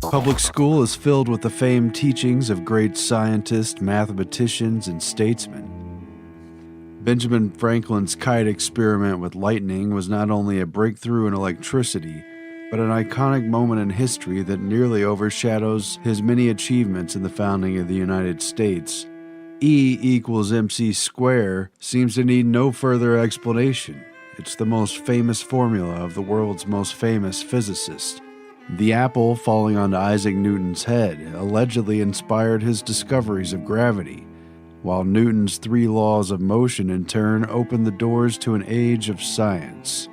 Public school is filled with the famed teachings of great scientists, mathematicians, and statesmen. Benjamin Franklin's kite experiment with lightning was not only a breakthrough in electricity, but an iconic moment in history that nearly overshadows his many achievements in the founding of the United States. E equals mc squared seems to need no further explanation. It's the most famous formula of the world's most famous physicist. The apple falling onto Isaac Newton's head allegedly inspired his discoveries of gravity, while Newton's 3 laws of motion in turn opened the doors to an age of science.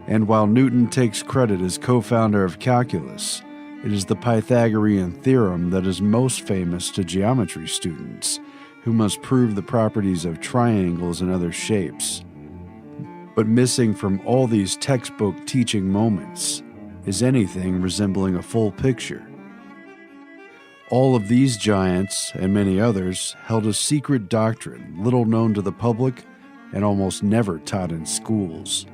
And while Newton takes credit as co-founder of calculus, it is the Pythagorean theorem that is most famous to geometry students, who must prove the properties of triangles and other shapes. But missing from all these textbook teaching moments is anything resembling a full picture. All of these giants, and many others, held a secret doctrine little known to the public and almost never taught in schools.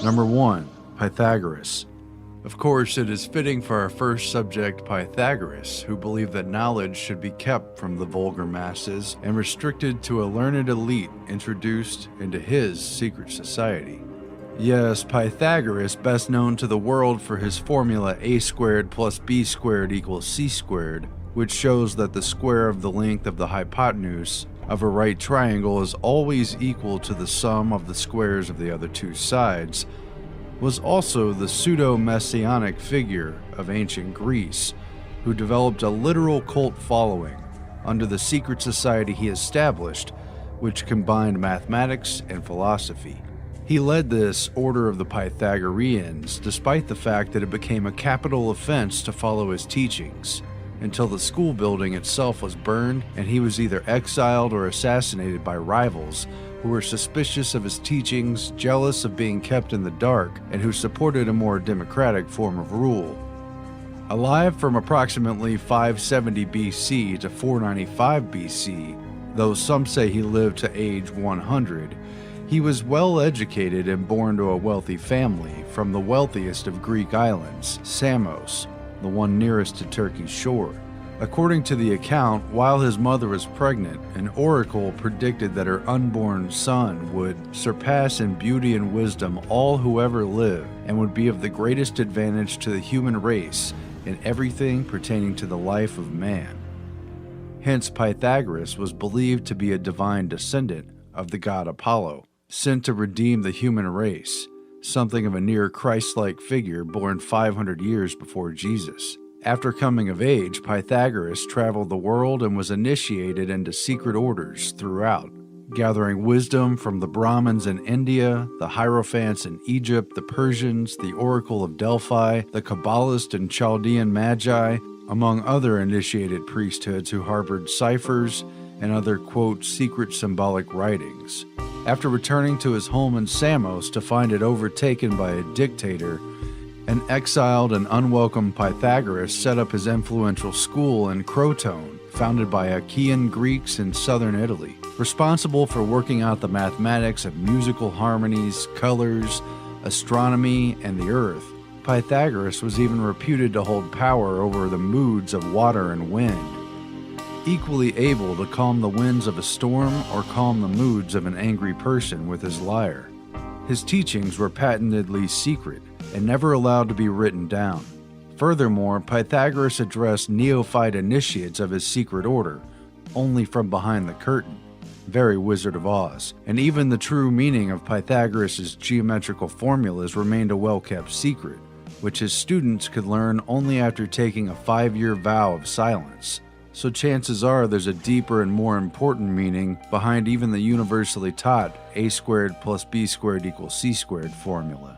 Number 1. Pythagoras. Of course, it is fitting for our first subject, Pythagoras, who believed that knowledge should be kept from the vulgar masses and restricted to a learned elite introduced into his secret society. Yes, Pythagoras, best known to the world for his formula a squared plus b squared equals c squared, which shows that the square of the length of the hypotenuse of a right triangle is always equal to the sum of the squares of the other 2 sides, was also the pseudo-messianic figure of ancient Greece, who developed a literal cult following under the secret society he established, which combined mathematics and philosophy. He led this Order of the Pythagoreans despite the fact that it became a capital offense to follow his teachings, until the school building itself was burned and he was either exiled or assassinated by rivals who were suspicious of his teachings, jealous of being kept in the dark, and who supported a more democratic form of rule. Alive from approximately 570 BC to 495 BC, though some say he lived to age 100, he was well educated and born to a wealthy family from the wealthiest of Greek islands, Samos, the one nearest to Turkey's shore. According to the account, while his mother was pregnant, an oracle predicted that her unborn son would surpass in beauty and wisdom all who ever lived and would be of the greatest advantage to the human race in everything pertaining to the life of man. Hence, Pythagoras was believed to be a divine descendant of the god Apollo, sent to redeem the human race, something of a near Christ-like figure born 500 years before Jesus. After coming of age, Pythagoras traveled the world and was initiated into secret orders throughout, gathering wisdom from the Brahmins in India, the Hierophants in Egypt, the Persians, the Oracle of Delphi, the Kabbalist and Chaldean Magi, among other initiated priesthoods who harbored ciphers and other, quote, secret symbolic writings. After returning to his home in Samos to find it overtaken by a dictator, an exiled and unwelcome Pythagoras set up his influential school in Crotone, founded by Achaean Greeks in southern Italy, responsible for working out the mathematics of musical harmonies, colors, astronomy, and the earth. Pythagoras was even reputed to hold power over the moods of water and wind, equally able to calm the winds of a storm or calm the moods of an angry person with his lyre. His teachings were patently secret and never allowed to be written down. Furthermore, Pythagoras addressed neophyte initiates of his secret order only from behind the curtain, very Wizard of Oz, and even the true meaning of Pythagoras' geometrical formulas remained a well-kept secret, which his students could learn only after taking a 5-year vow of silence. So chances are there's a deeper and more important meaning behind even the universally taught a squared plus b squared equals c squared formula.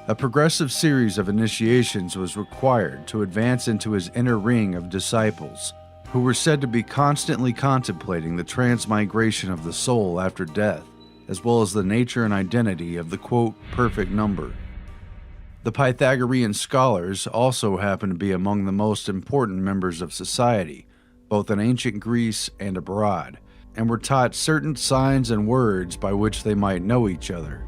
A progressive series of initiations was required to advance into his inner ring of disciples, who were said to be constantly contemplating the transmigration of the soul after death, as well as the nature and identity of the, quote, perfect number. The Pythagorean scholars also happen to be among the most important members of society, both in ancient Greece and abroad, and were taught certain signs and words by which they might know each other.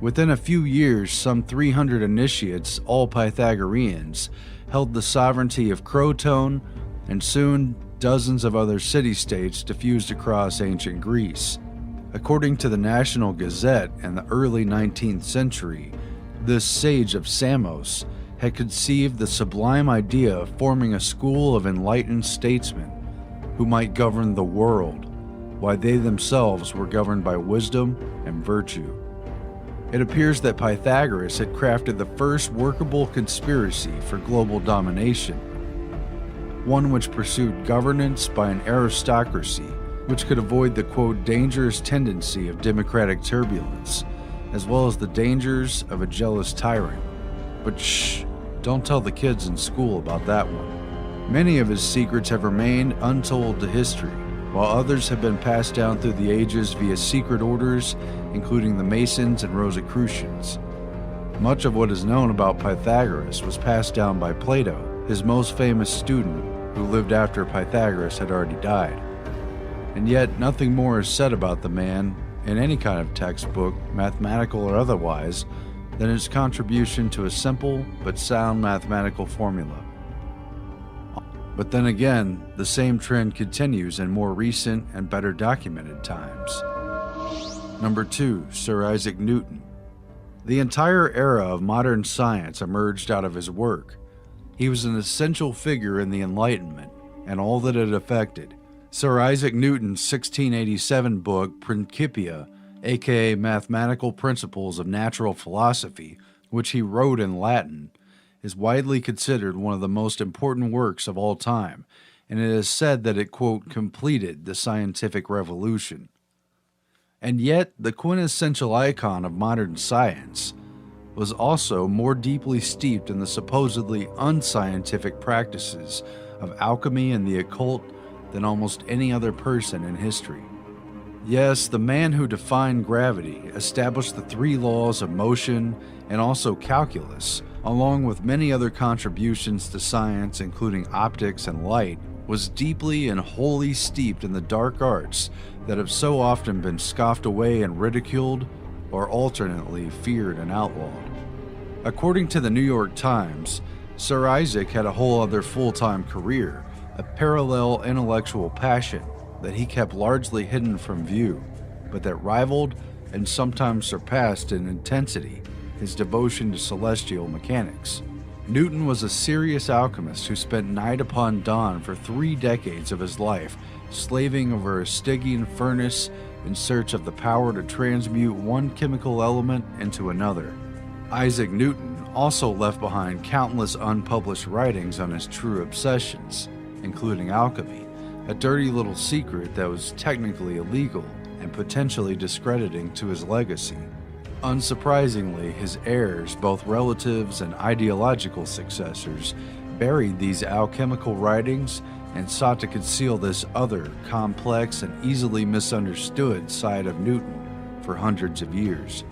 Within a few years, some 300 initiates, all Pythagoreans, held the sovereignty of Croton, and soon dozens of other city-states diffused across ancient Greece. According to the National Gazette in the early 19th century, this sage of Samos had conceived the sublime idea of forming a school of enlightened statesmen who might govern the world, while they themselves were governed by wisdom and virtue. It appears that Pythagoras had crafted the first workable conspiracy for global domination, one which pursued governance by an aristocracy which could avoid the, quote, dangerous tendency of democratic turbulence, as well as the dangers of a jealous tyrant. But shh, don't tell the kids in school about that one. Many of his secrets have remained untold to history, while others have been passed down through the ages via secret orders, including the Masons and Rosicrucians. Much of what is known about Pythagoras was passed down by Plato, his most famous student, who lived after Pythagoras had already died. And yet, nothing more is said about the man in any kind of textbook, mathematical or otherwise, than his contribution to a simple but sound mathematical formula. But then again, the same trend continues in more recent and better documented times. Number 2, Sir Isaac Newton. The entire era of modern science emerged out of his work. He was an essential figure in the Enlightenment and all that it affected. Sir Isaac Newton's 1687 book, Principia, aka Mathematical Principles of Natural Philosophy, which he wrote in Latin, is widely considered one of the most important works of all time, and it is said that it, quote, completed the scientific revolution. And yet, the quintessential icon of modern science was also more deeply steeped in the supposedly unscientific practices of alchemy and the occult than almost any other person in history. Yes, the man who defined gravity, established the 3 laws of motion, and also calculus, along with many other contributions to science including optics and light, was deeply and wholly steeped in the dark arts that have so often been scoffed away and ridiculed, or alternately feared and outlawed. According to the New York Times, Sir Isaac had a whole other full-time career, a parallel intellectual passion that he kept largely hidden from view, but that rivaled and sometimes surpassed in intensity his devotion to celestial mechanics. Newton was a serious alchemist who spent night upon dawn for 3 decades of his life, slaving over a Stygian furnace in search of the power to transmute one chemical element into another. Isaac Newton also left behind countless unpublished writings on his true obsessions, including alchemy, a dirty little secret that was technically illegal and potentially discrediting to his legacy. Unsurprisingly, his heirs, both relatives and ideological successors, buried these alchemical writings and sought to conceal this other, complex and easily misunderstood side of Newton for hundreds of years.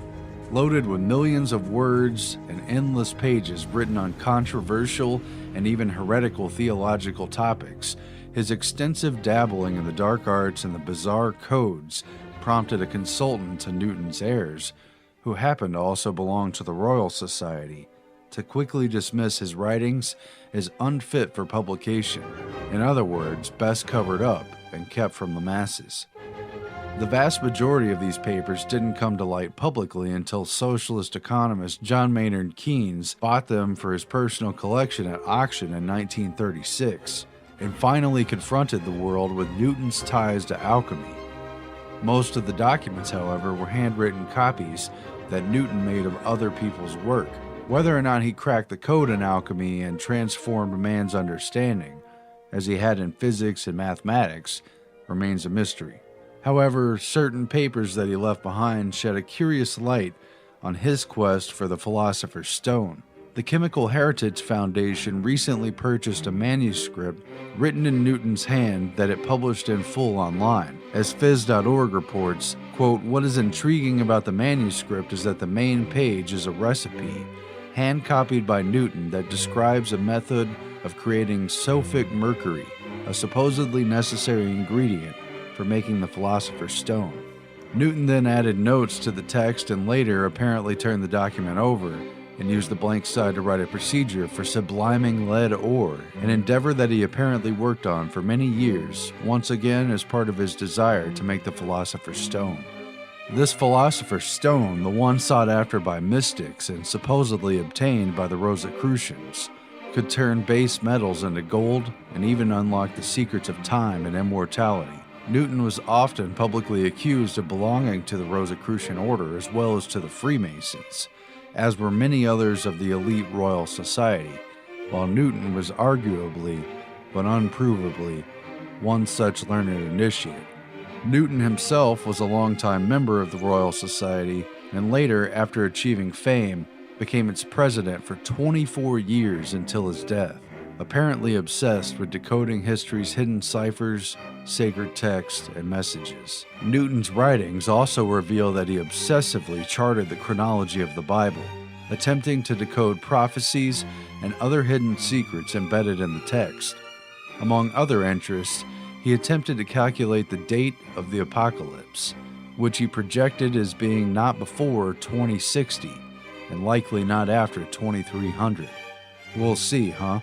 Loaded with millions of words and endless pages written on controversial and even heretical theological topics, his extensive dabbling in the dark arts and the bizarre codes prompted a consultant to Newton's heirs, who happened to also belong to the Royal Society, to quickly dismiss his writings as unfit for publication, in other words, best covered up and kept from the masses. The vast majority of these papers didn't come to light publicly until socialist economist John Maynard Keynes bought them for his personal collection at auction in 1936, and finally confronted the world with Newton's ties to alchemy. Most of the documents, however, were handwritten copies that Newton made of other people's work. Whether or not he cracked the code in alchemy and transformed man's understanding, as he had in physics and mathematics, remains a mystery. However, certain papers that he left behind shed a curious light on his quest for the Philosopher's Stone. The Chemical Heritage Foundation recently purchased a manuscript written in Newton's hand that it published in full online. As Phys.org reports, quote, "What is intriguing about the manuscript is that the main page is a recipe, hand-copied by Newton, that describes a method of creating sulfic mercury, a supposedly necessary ingredient for making the Philosopher's Stone. Newton then added notes to the text and later apparently turned the document over and used the blank side to write a procedure for subliming lead ore, an endeavor that he apparently worked on for many years, once again as part of his desire to make the Philosopher's Stone. This Philosopher's Stone, the one sought after by mystics and supposedly obtained by the Rosicrucians, could turn base metals into gold and even unlock the secrets of time and immortality. Newton was often publicly accused of belonging to the Rosicrucian order as well as to the Freemasons, as were many others of the elite Royal Society, while Newton was arguably, but unprovably, one such learned initiate. Newton himself was a longtime member of the Royal Society, and later, after achieving fame, became its president for 24 years until his death, apparently obsessed with decoding history's hidden ciphers, sacred texts, and messages. Newton's writings also reveal that he obsessively charted the chronology of the Bible, attempting to decode prophecies and other hidden secrets embedded in the text. Among other interests, he attempted to calculate the date of the apocalypse, which he projected as being not before 2060 and likely not after 2300. We'll see, huh?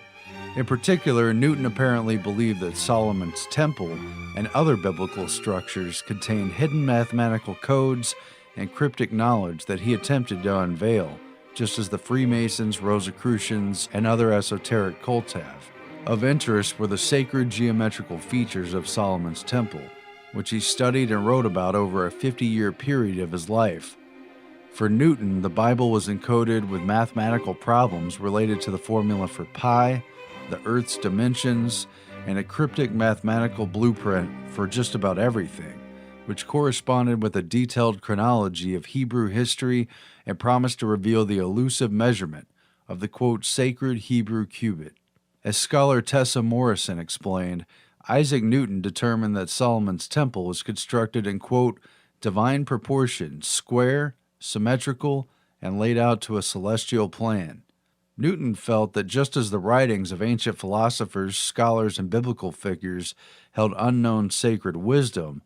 In particular, Newton apparently believed that Solomon's Temple and other biblical structures contained hidden mathematical codes and cryptic knowledge that he attempted to unveil, just as the Freemasons, Rosicrucians, and other esoteric cults have. Of interest were the sacred geometrical features of Solomon's Temple, which he studied and wrote about over a 50-year period of his life. For Newton, the Bible was encoded with mathematical problems related to the formula for pi, the Earth's dimensions, and a cryptic mathematical blueprint for just about everything, which corresponded with a detailed chronology of Hebrew history and promised to reveal the elusive measurement of the, quote, sacred Hebrew cubit. As scholar Tessa Morrison explained, Isaac Newton determined that Solomon's Temple was constructed in, quote, divine proportions, square, symmetrical, and laid out to a celestial plan. Newton felt that just as the writings of ancient philosophers, scholars, and biblical figures held unknown sacred wisdom,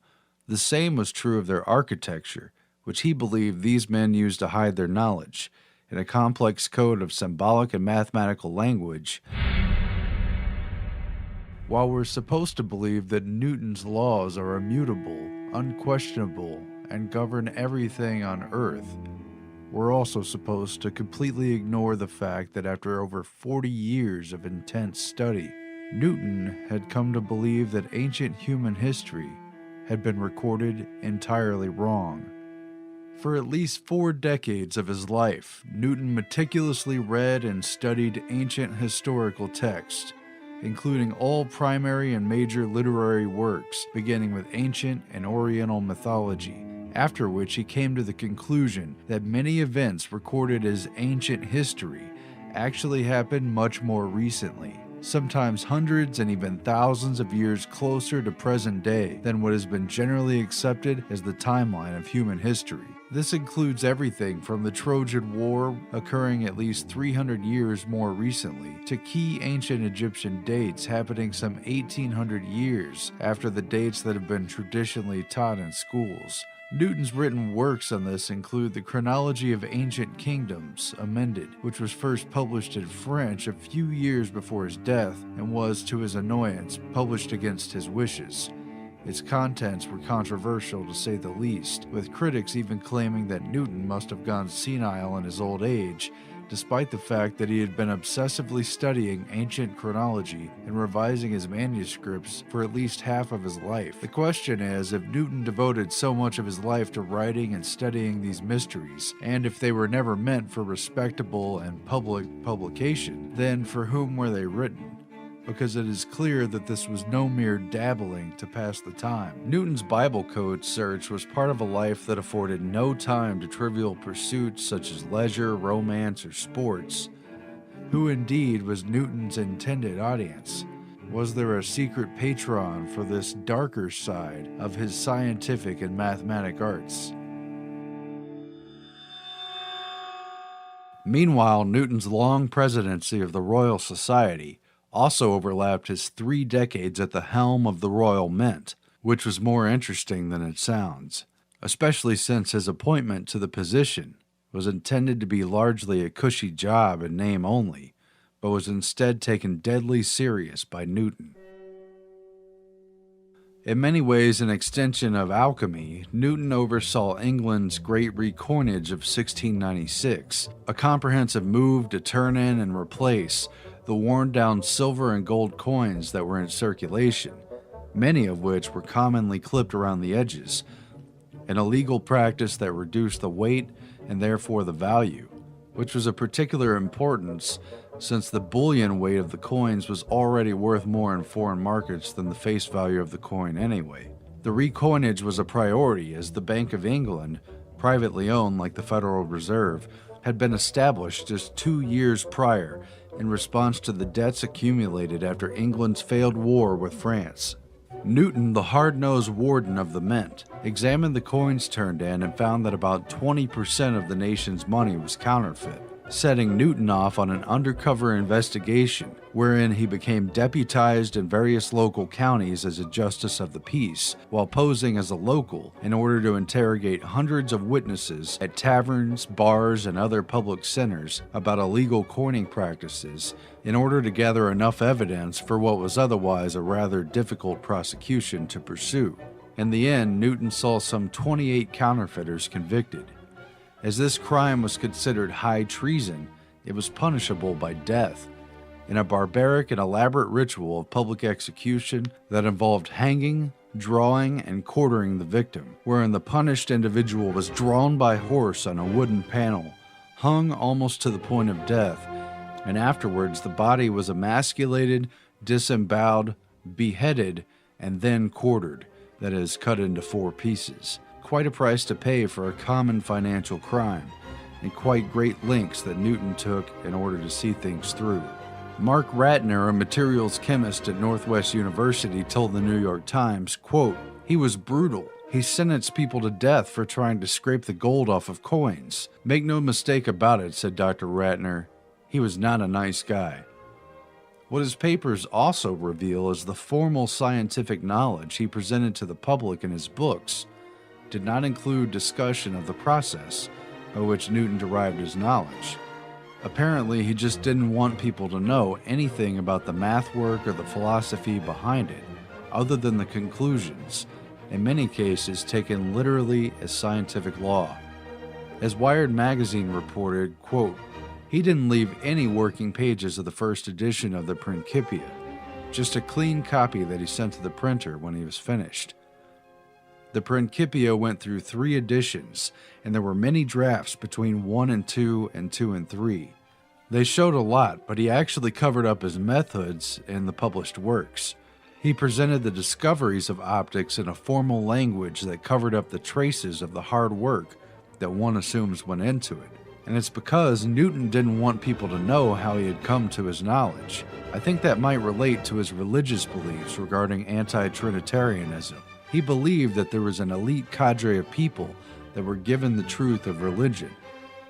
the same was true of their architecture, which he believed these men used to hide their knowledge, in a complex code of symbolic and mathematical language. While we're supposed to believe that Newton's laws are immutable, unquestionable, and govern everything on Earth, we're also supposed to completely ignore the fact that after over 40 years of intense study, Newton had come to believe that ancient human history had been recorded entirely wrong. For at least 4 decades of his life, Newton meticulously read and studied ancient historical texts, including all primary and major literary works, beginning with ancient and Oriental mythology, after which he came to the conclusion that many events recorded as ancient history actually happened much more recently, sometimes hundreds and even thousands of years closer to present day than what has been generally accepted as the timeline of human history. This includes everything from the Trojan War occurring at least 300 years more recently to key ancient Egyptian dates happening some 1800 years after the dates that have been traditionally taught in schools. Newton's written works on this include The Chronology of Ancient Kingdoms, Amended, which was first published in French a few years before his death and was, to his annoyance, published against his wishes. Its contents were controversial to say the least, with critics even claiming that Newton must have gone senile in his old age, despite the fact that he had been obsessively studying ancient chronology and revising his manuscripts for at least half of his life. The question is, if Newton devoted so much of his life to writing and studying these mysteries, and if they were never meant for respectable and public publication, then for whom were they written? Because it is clear that this was no mere dabbling to pass the time. Newton's Bible code search was part of a life that afforded no time to trivial pursuits such as leisure, romance, or sports. Who indeed was Newton's intended audience? Was there a secret patron for this darker side of his scientific and mathematic arts? Meanwhile, Newton's long presidency of the Royal Society also overlapped his 3 decades at the helm of the Royal Mint, which was more interesting than it sounds, especially since his appointment to the position was intended to be largely a cushy job in name only, but was instead taken deadly serious by Newton. In many ways an extension of alchemy, Newton oversaw England's Great Recoinage of 1696, a comprehensive move to turn in and replace the worn-down silver and gold coins that were in circulation, many of which were commonly clipped around the edges, an illegal practice that reduced the weight and therefore the value, which was of particular importance since the bullion weight of the coins was already worth more in foreign markets than the face value of the coin anyway. The recoinage was a priority as the Bank of England, privately owned like the Federal Reserve, had been established just 2 years prior in response to the debts accumulated after England's failed war with France. Newton, the hard-nosed warden of the mint, examined the coins turned in and found that about 20% of the nation's money was counterfeit, setting Newton off on an undercover investigation wherein he became deputized in various local counties as a justice of the peace while posing as a local in order to interrogate hundreds of witnesses at taverns, bars, and other public centers about illegal coining practices in order to gather enough evidence for what was otherwise a rather difficult prosecution to pursue. In the end, Newton saw some 28 counterfeiters convicted. As this crime was considered high treason, it was punishable by death, in a barbaric and elaborate ritual of public execution that involved hanging, drawing, and quartering the victim, wherein the punished individual was drawn by horse on a wooden panel, hung almost to the point of death, and afterwards the body was emasculated, disemboweled, beheaded, and then quartered, that is, cut into 4 pieces. Quite a price to pay for a common financial crime, and quite great lengths that Newton took in order to see things through. Mark Ratner, a materials chemist at Northwest University, told the New York Times, quote, "He was brutal. He sentenced people to death for trying to scrape the gold off of coins. Make no mistake about it," said Dr. Ratner, "he was not a nice guy." What his papers also reveal is the formal scientific knowledge he presented to the public in his books did not include discussion of the process by which Newton derived his knowledge. Apparently, he just didn't want people to know anything about the math work or the philosophy behind it, other than the conclusions, in many cases taken literally as scientific law. As Wired magazine reported, quote, "He didn't leave any working pages of the first edition of the Principia, just a clean copy that he sent to the printer when he was finished." The Principia went through 3 editions, and there were many drafts between 1 and 2 and 2 and 3. They showed a lot, but he actually covered up his methods in the published works. He presented the discoveries of optics in a formal language that covered up the traces of the hard work that one assumes went into it. And it's because Newton didn't want people to know how he had come to his knowledge. I think that might relate to his religious beliefs regarding anti-Trinitarianism. He believed that there was an elite cadre of people that were given the truth of religion,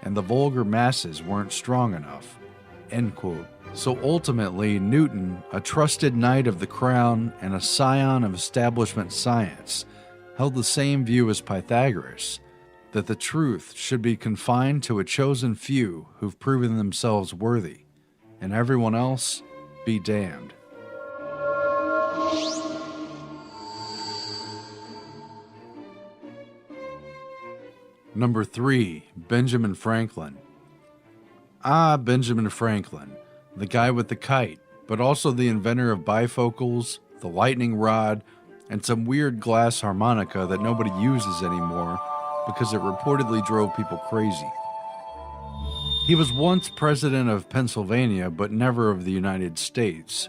and the vulgar masses weren't strong enough. End quote. So ultimately, Newton, a trusted knight of the crown and a scion of establishment science, held the same view as Pythagoras, that the truth should be confined to a chosen few who've proven themselves worthy, and everyone else be damned. Number 3, Benjamin Franklin. Benjamin Franklin, the guy with the kite, but also the inventor of bifocals, the lightning rod, and some weird glass harmonica that nobody uses anymore because it reportedly drove people crazy. He was once president of Pennsylvania, but never of the United States.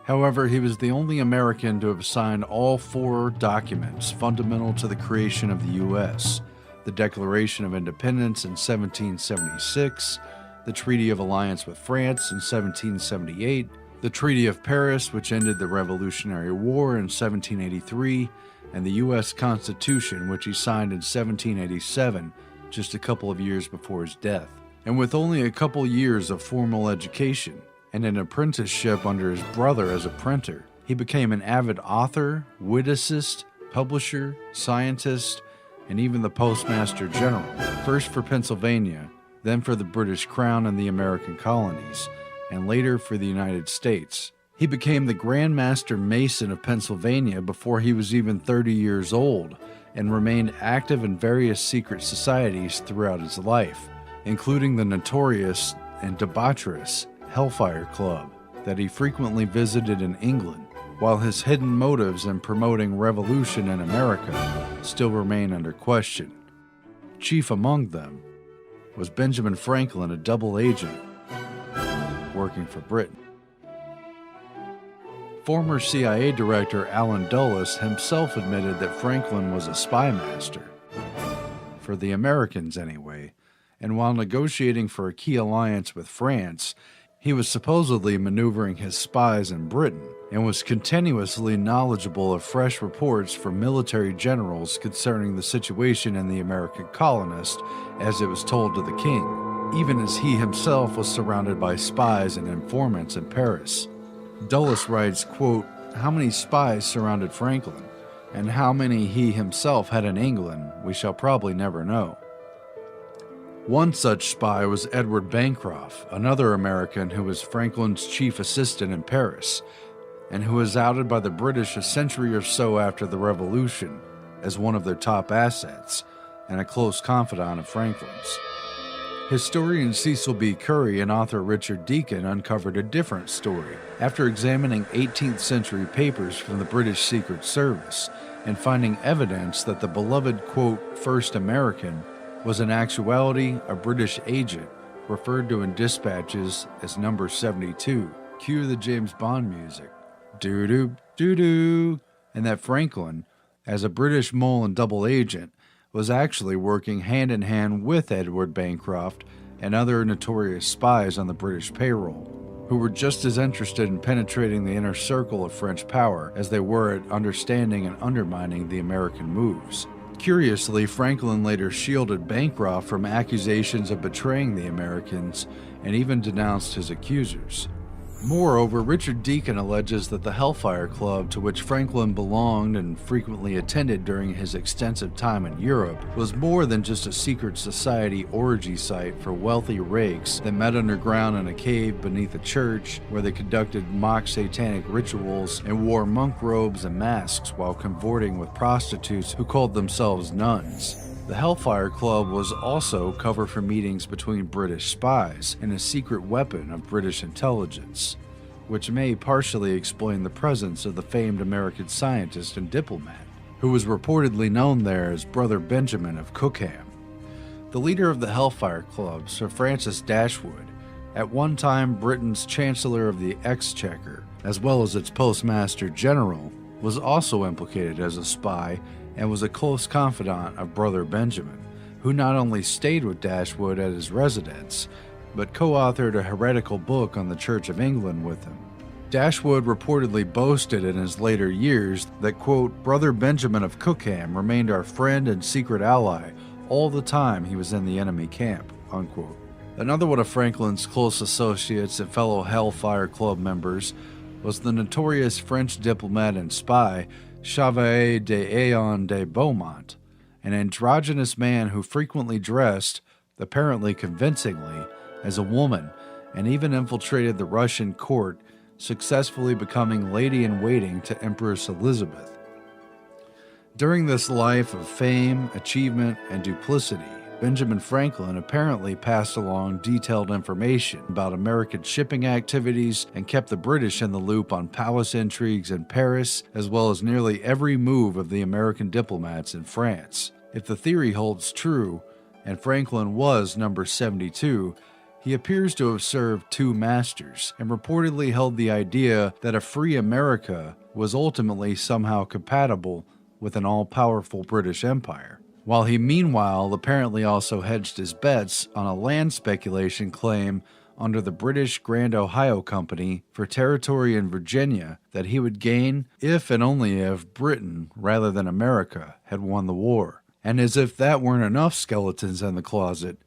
However, he was the only American to have signed all 4 documents fundamental to the creation of the U.S., the Declaration of Independence in 1776, the Treaty of Alliance with France in 1778, the Treaty of Paris, which ended the Revolutionary War in 1783, and the U.S. Constitution, which he signed in 1787, just a couple of years before his death. And with only a couple years of formal education and an apprenticeship under his brother as a printer, he became an avid author, witticist, publisher, scientist, and even the Postmaster General, first for Pennsylvania, then for the British Crown and the American colonies, and later for the United States. He became the Grand Master Mason of Pennsylvania before he was even 30 years old, and remained active in various secret societies throughout his life, including the notorious and debaucherous Hellfire Club that he frequently visited in England, while his hidden motives in promoting revolution in America still remain under question. Chief among them was Benjamin Franklin, a double agent working for Britain. Former CIA Director Allen Dulles himself admitted that Franklin was a spy master, for the Americans anyway, and while negotiating for a key alliance with France, he was supposedly maneuvering his spies in Britain and was continuously knowledgeable of fresh reports from military generals concerning the situation in the American colonists as it was told to the king, even as he himself was surrounded by spies and informants in Paris. Dulles writes, quote, "How many spies surrounded Franklin, and how many he himself had in England, we shall probably never know." One such spy was Edward Bancroft, another American who was Franklin's chief assistant in Paris, and who was outed by the British a century or so after the Revolution as one of their top assets and a close confidant of Franklin's. Historian Cecil B. Curry and author Richard Deacon uncovered a different story after examining 18th century papers from the British Secret Service and finding evidence that the beloved, quote, "first American" was in actuality a British agent referred to in dispatches as number 72. Cue the James Bond music. Doo-doo, doo-doo. And that Franklin, as a British mole and double agent, was actually working hand-in-hand with Edward Bancroft and other notorious spies on the British payroll, who were just as interested in penetrating the inner circle of French power as they were at understanding and undermining the American moves. Curiously, Franklin later shielded Bancroft from accusations of betraying the Americans and even denounced his accusers. Moreover, Richard Deacon alleges that the Hellfire Club, to which Franklin belonged and frequently attended during his extensive time in Europe, was more than just a secret society orgy site for wealthy rakes that met underground in a cave beneath a church where they conducted mock satanic rituals and wore monk robes and masks while cavorting with prostitutes who called themselves nuns. The Hellfire Club was also cover for meetings between British spies and a secret weapon of British intelligence, which may partially explain the presence of the famed American scientist and diplomat, who was reportedly known there as Brother Benjamin of Cookham. The leader of the Hellfire Club, Sir Francis Dashwood, at one time Britain's Chancellor of the Exchequer, as well as its Postmaster General, was also implicated as a spy and was a close confidant of Brother Benjamin, who not only stayed with Dashwood at his residence, but co-authored a heretical book on the Church of England with him. Dashwood reportedly boasted in his later years that, quote, "Brother Benjamin of Cookham remained our friend and secret ally all the time he was in the enemy camp," unquote. Another one of Franklin's close associates and fellow Hellfire Club members was the notorious French diplomat and spy Chevalier d'Eon de Beaumont, an androgynous man who frequently dressed, apparently convincingly, as a woman and even infiltrated the Russian court, successfully becoming lady-in-waiting to Empress Elizabeth. During this life of fame, achievement, and duplicity, Benjamin Franklin apparently passed along detailed information about American shipping activities and kept the British in the loop on palace intrigues in Paris, as well as nearly every move of the American diplomats in France. If the theory holds true, and Franklin was number 72, he appears to have served two masters and reportedly held the idea that a free America was ultimately somehow compatible with an all-powerful British Empire, while he meanwhile apparently also hedged his bets on a land speculation claim under the British Grand Ohio Company for territory in Virginia that he would gain if and only if Britain, rather than America, had won the war. And as if that weren't enough skeletons in the closet,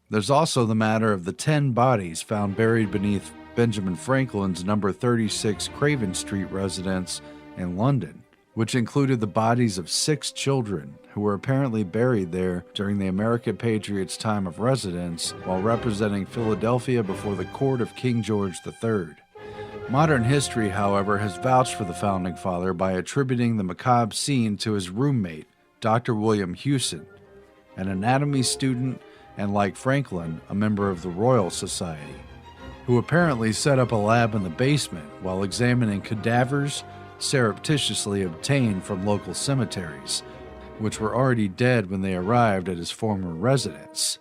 there's also the matter of the 10 bodies found buried beneath Benjamin Franklin's number 36 Craven Street residence in London, which included the bodies of 6 children who were apparently buried there during the American Patriots' time of residence while representing Philadelphia before the court of King George III. Modern history, however, has vouched for the Founding Father by attributing the macabre scene to his roommate, Dr. William Hewson, an anatomy student and, like Franklin, a member of the Royal Society, who apparently set up a lab in the basement while examining cadavers surreptitiously obtained from local cemeteries, which were already dead when they arrived at his former residence.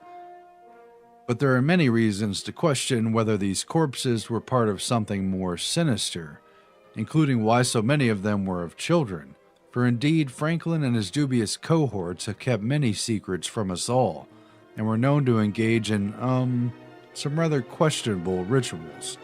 But there are many reasons to question whether these corpses were part of something more sinister, including why so many of them were of children, for indeed Franklin and his dubious cohorts have kept many secrets from us all, and were known to engage in, some rather questionable rituals.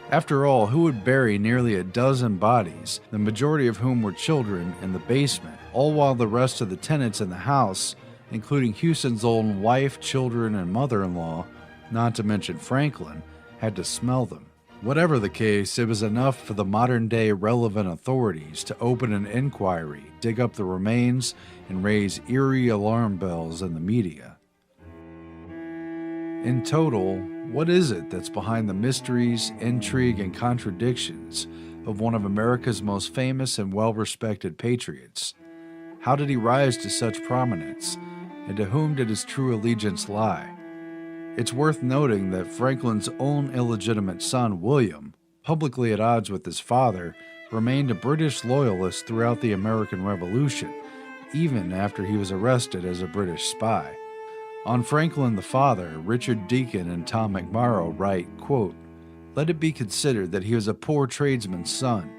After all, who would bury nearly a dozen bodies, the majority of whom were children, in the basement, all while the rest of the tenants in the house, including Hewson's own wife, children, and mother-in-law, not to mention Franklin, had to smell them? Whatever the case, it was enough for the modern-day relevant authorities to open an inquiry, dig up the remains, and raise eerie alarm bells in the media. In total, what is it that's behind the mysteries, intrigue, and contradictions of one of America's most famous and well-respected patriots? How did he rise to such prominence, and to whom did his true allegiance lie? It's worth noting that Franklin's own illegitimate son, William, publicly at odds with his father, remained a British loyalist throughout the American Revolution, even after he was arrested as a British spy. On Franklin the father, Richard Deacon and Tom McMorrow write, quote, "Let it be considered that he was a poor tradesman's son,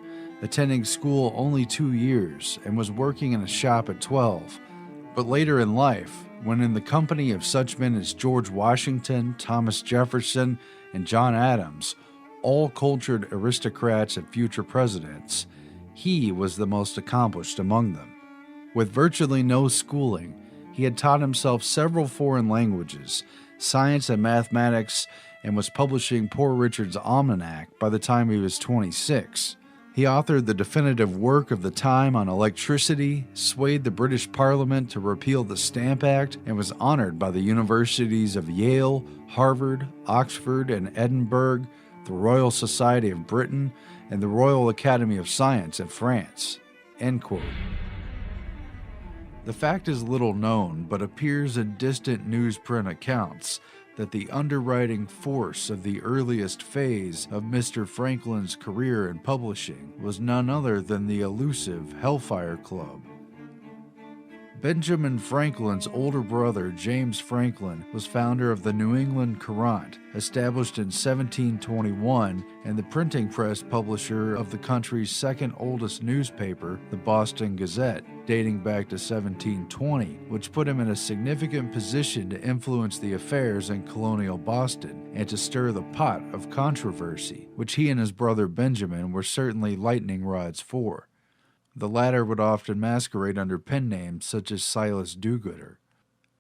attending school only 2 years, and was working in a shop at 12. But later in life, when in the company of such men as George Washington, Thomas Jefferson, and John Adams, all cultured aristocrats and future presidents, he was the most accomplished among them. With virtually no schooling, he had taught himself several foreign languages, science and mathematics, and was publishing Poor Richard's Almanac by the time he was 26. He authored the definitive work of the time on electricity, swayed the British Parliament to repeal the Stamp Act, and was honored by the universities of Yale, Harvard, Oxford, and Edinburgh, the Royal Society of Britain, and the Royal Academy of Science in France." End quote. The fact is little known, but appears in distant newsprint accounts that the underwriting force of the earliest phase of Mr. Franklin's career in publishing was none other than the elusive Hellfire Club. Benjamin Franklin's older brother, James Franklin, was founder of the New England Courant, established in 1721, and the printing press publisher of the country's second oldest newspaper, the Boston Gazette, dating back to 1720, which put him in a significant position to influence the affairs in colonial Boston and to stir the pot of controversy, which he and his brother Benjamin were certainly lightning rods for. The latter would often masquerade under pen names such as Silas Do-Gooder.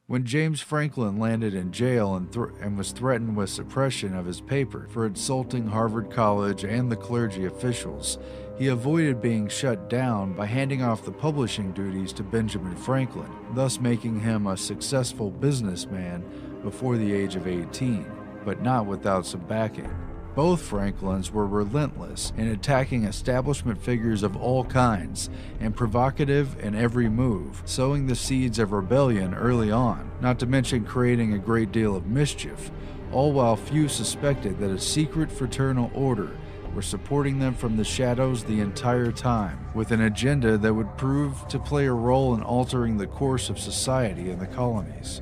When James Franklin landed in jail and was threatened with suppression of his paper for insulting Harvard College and the clergy officials, he avoided being shut down by handing off the publishing duties to Benjamin Franklin, thus making him a successful businessman before the age of 18, but not without some backing. Both Franklins were relentless in attacking establishment figures of all kinds and provocative in every move, sowing the seeds of rebellion early on, not to mention creating a great deal of mischief, all while few suspected that a secret fraternal order were supporting them from the shadows the entire time, with an agenda that would prove to play a role in altering the course of society in the colonies.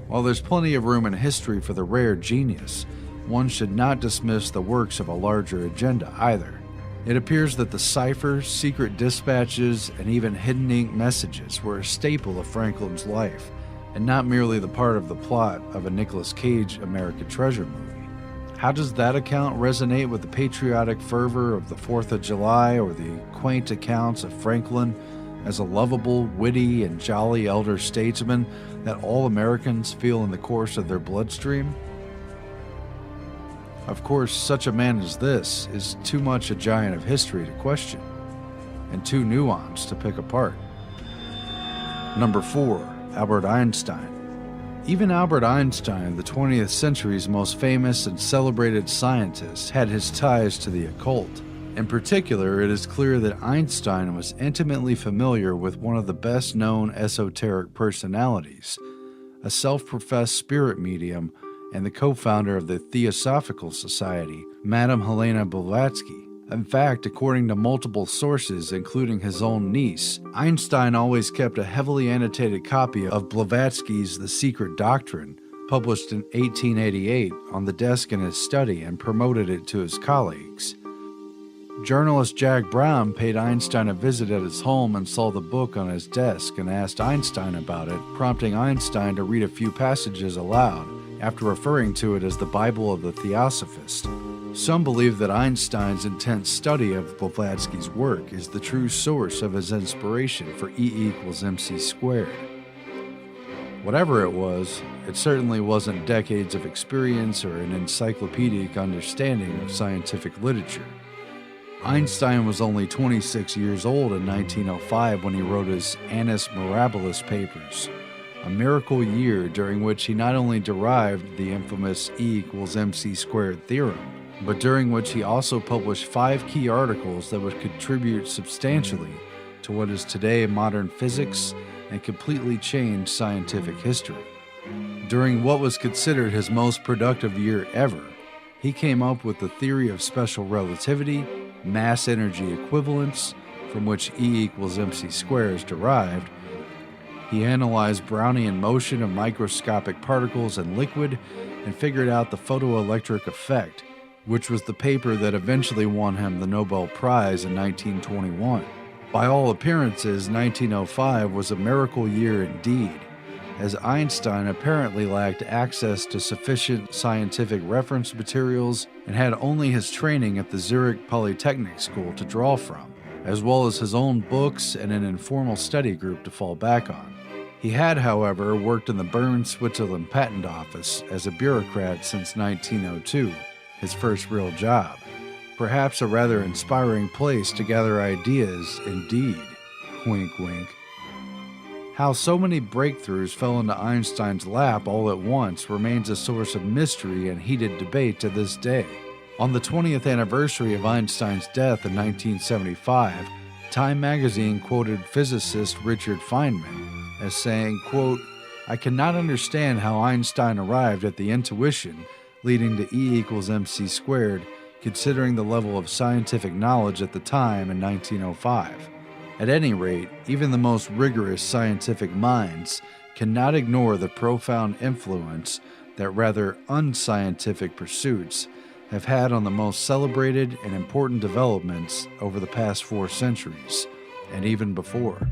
While there's plenty of room in history for the rare genius, one should not dismiss the works of a larger agenda either. It appears that the ciphers, secret dispatches, and even hidden ink messages were a staple of Franklin's life, and not merely the part of the plot of a Nicolas Cage American Treasure movie. How does that account resonate with the patriotic fervor of the 4th of July or the quaint accounts of Franklin as a lovable, witty, and jolly elder statesman that all Americans feel in the course of their bloodstream? Of course, such a man as this is too much a giant of history to question. and too nuanced to pick apart. Number 4. Albert Einstein. Even Albert Einstein, the 20th century's most famous and celebrated scientist, had his ties to the occult. In particular, it is clear that Einstein was intimately familiar with one of the best-known esoteric personalities, a self-professed spirit medium and the co-founder of the Theosophical Society, Madame Helena Blavatsky. In fact, according to multiple sources, including his own niece, Einstein always kept a heavily annotated copy of Blavatsky's The Secret Doctrine, published in 1888, on the desk in his study and promoted it to his colleagues. Journalist Jack Brown paid Einstein a visit at his home and saw the book on his desk and asked Einstein about it, prompting Einstein to read a few passages aloud, after referring to it as the Bible of the Theosophist. Some believe that Einstein's intense study of Blavatsky's work is the true source of his inspiration for E=mc². Whatever it was, it certainly wasn't decades of experience or an encyclopedic understanding of scientific literature. Einstein was only 26 years old in 1905 when he wrote his Annus Mirabilis papers, a miracle year during which he not only derived the infamous E=mc² theorem, but during which he also published 5 key articles that would contribute substantially to what is today modern physics and completely change scientific history. During what was considered his most productive year ever, he came up with the theory of special relativity, mass energy equivalence, from which E=mc² is derived. He analyzed Brownian motion of microscopic particles in liquid and figured out the photoelectric effect, which was the paper that eventually won him the Nobel Prize in 1921. By all appearances, 1905 was a miracle year indeed, as Einstein apparently lacked access to sufficient scientific reference materials and had only his training at the Zurich Polytechnic School to draw from, as well as his own books and an informal study group to fall back on. He had, however, worked in the Bern, Switzerland Patent Office as a bureaucrat since 1902, his first real job. Perhaps a rather inspiring place to gather ideas, indeed. Wink, wink. How so many breakthroughs fell into Einstein's lap all at once remains a source of mystery and heated debate to this day. On the 20th anniversary of Einstein's death in 1975, Time magazine quoted physicist Richard Feynman as saying, quote, "I cannot understand how Einstein arrived at the intuition leading to E=mc², considering the level of scientific knowledge at the time in 1905. At any rate, even the most rigorous scientific minds cannot ignore the profound influence that rather unscientific pursuits have had on the most celebrated and important developments over the past 4 centuries, and even before."